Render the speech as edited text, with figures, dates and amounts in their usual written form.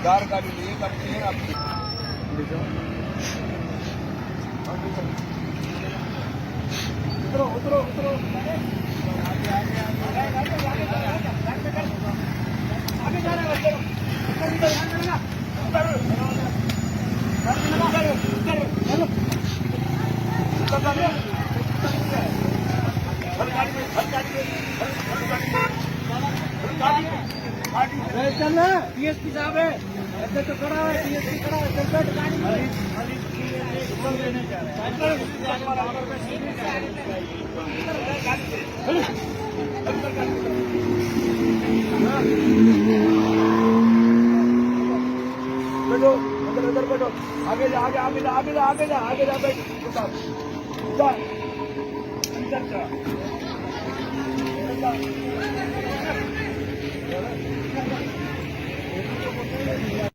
Car गाड़ी लिए करती है आपकी। उतरो उतरो उतरो आगे जा रहे हैं बच्चे चल डीएसपी साहब है ऐसे तो खड़ा है डीएसपी खड़ा है चल बैठ गाड़ी बैठो अंदर बैठो आगे जा आगे आगे जा आगे जा आगे जा आगे जा बैठ अंदर जा